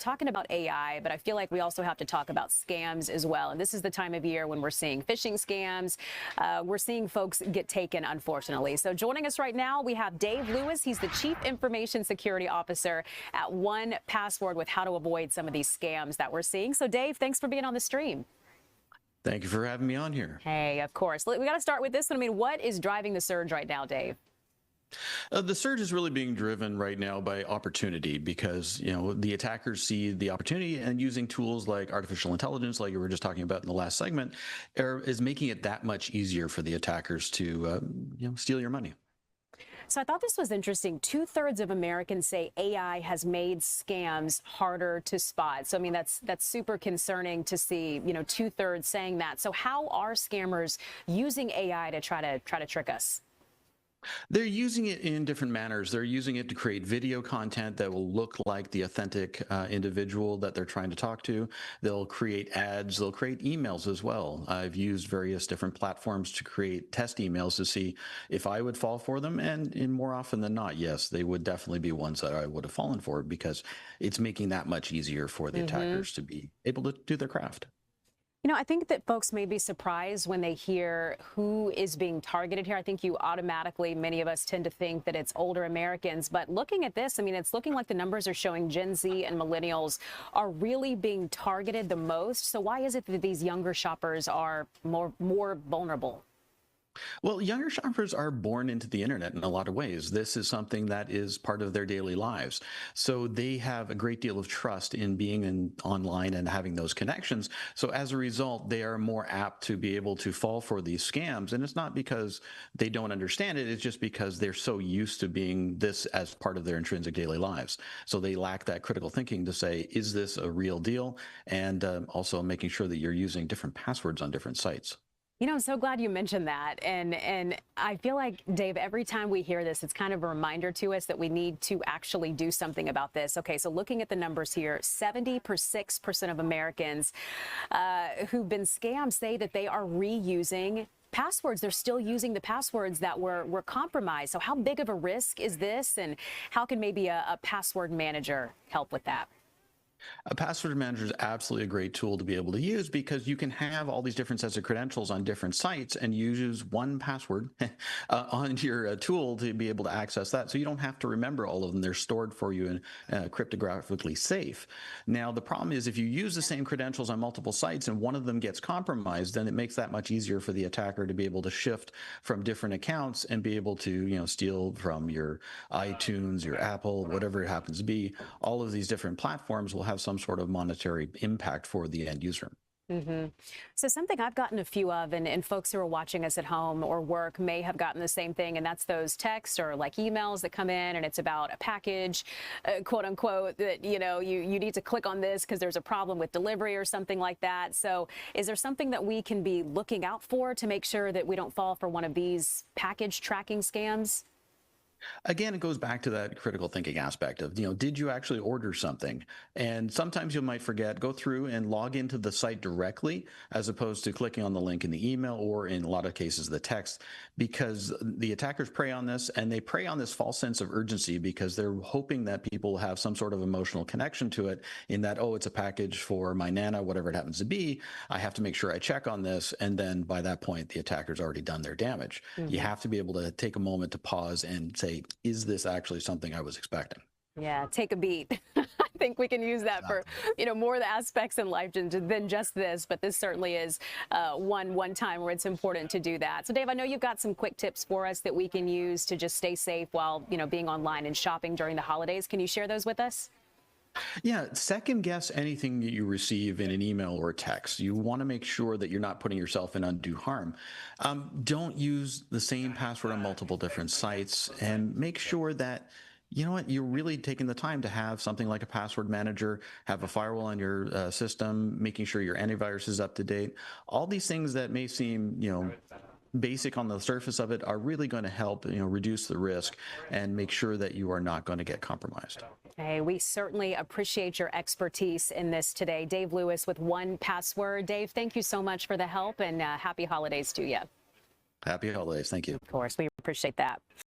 talking about AI, but I feel like we also have to talk about scams as well. And this is the time of year when we're seeing phishing scams. We're seeing folks get taken, unfortunately. So joining us right now, we have Dave Lewis. He's the Chief Information Security Officer at 1Password with how to avoid some of these scams that we're seeing. So Dave, thanks for being on the stream. Thank you for having me on here. Hey, of course. We got to start with this one. I mean, what is driving the surge right now, Dave? The surge is really being driven right now by opportunity because, the attackers see the opportunity, and using tools like artificial intelligence, like you were just talking about in the last segment, is making it that much easier for the attackers to, steal your money. So I thought this was interesting. 2/3 of Americans say AI has made scams harder to spot. So, I mean, that's super concerning to see, 2/3 saying that. So how are scammers using AI to try to trick us? They're using it in different manners. They're using it to create video content that will look like the authentic individual that they're trying to talk to. They'll create ads. They'll create emails as well. I've used various different platforms to create test emails to see if I would fall for them. And more often than not, yes, they would definitely be ones that I would have fallen for, because it's making that much easier for the attackers to be able to do their craft. I think that folks may be surprised when they hear who is being targeted here. I think many of us tend to think that it's older Americans. But looking at this, I mean, it's looking like the numbers are showing Gen Z and millennials are really being targeted the most. So why is it that these younger shoppers are more vulnerable? Well, younger shoppers are born into the internet in a lot of ways. This is something that is part of their daily lives. So they have a great deal of trust in being online and having those connections. So as a result, they are more apt to be able to fall for these scams. And it's not because they don't understand it. It's just because they're so used to being this as part of their intrinsic daily lives. So they lack that critical thinking to say, is this a real deal? And also making sure that you're using different passwords on different sites. I'm so glad you mentioned that. And I feel like, Dave, every time we hear this, it's kind of a reminder to us that we need to actually do something about this. Okay, so looking at the numbers here, 76% of Americans who've been scammed say that they are reusing passwords. They're still using the passwords that were compromised. So how big of a risk is this? And how can maybe a password manager help with that? A password manager is absolutely a great tool to be able to use, because you can have all these different sets of credentials on different sites and use one password on your tool to be able to access that. So you don't have to remember all of them. They're stored for you and cryptographically safe. Now, the problem is if you use the same credentials on multiple sites and one of them gets compromised, then it makes that much easier for the attacker to be able to shift from different accounts and be able to, steal from your iTunes, your Apple, whatever it happens to be. All of these different platforms will have some sort of monetary impact for the end user. So something I've gotten a few of, and folks who are watching us at home or work may have gotten the same thing, and that's those texts or like emails that come in, and it's about a package, quote unquote, that, you need to click on this because there's a problem with delivery or something like that. So is there something that we can be looking out for to make sure that we don't fall for one of these package tracking scams? Again, it goes back to that critical thinking aspect of, did you actually order something? And sometimes you might forget, go through and log into the site directly, as opposed to clicking on the link in the email or in a lot of cases the text, because the attackers prey on this, and they prey on this false sense of urgency because they're hoping that people have some sort of emotional connection to it, in that, oh, it's a package for my Nana, whatever it happens to be. I have to make sure I check on this. And then by that point, the attacker's already done their damage. You have to be able to take a moment to pause and say, is this actually something I was expecting? Yeah, take a beat. I think we can use that for, more of the aspects in life than just this. But this certainly is one time where it's important to do that. So, Dave, I know you've got some quick tips for us that we can use to just stay safe while, being online and shopping during the holidays. Can you share those with us? Yeah, second guess anything that you receive in an email or a text. You want to make sure that you're not putting yourself in undue harm. Don't use the same password on multiple different sites, and make sure that, you're really taking the time to have something like a password manager, have a firewall on your system, making sure your antivirus is up to date. All these things that may seem, basic on the surface of it are really going to help, reduce the risk and make sure that you are not going to get compromised. Hey, we certainly appreciate your expertise in this today. Dave Lewis with 1Password. Dave, thank you so much for the help, and happy holidays to you. Happy holidays. Thank you. Of course, we appreciate that.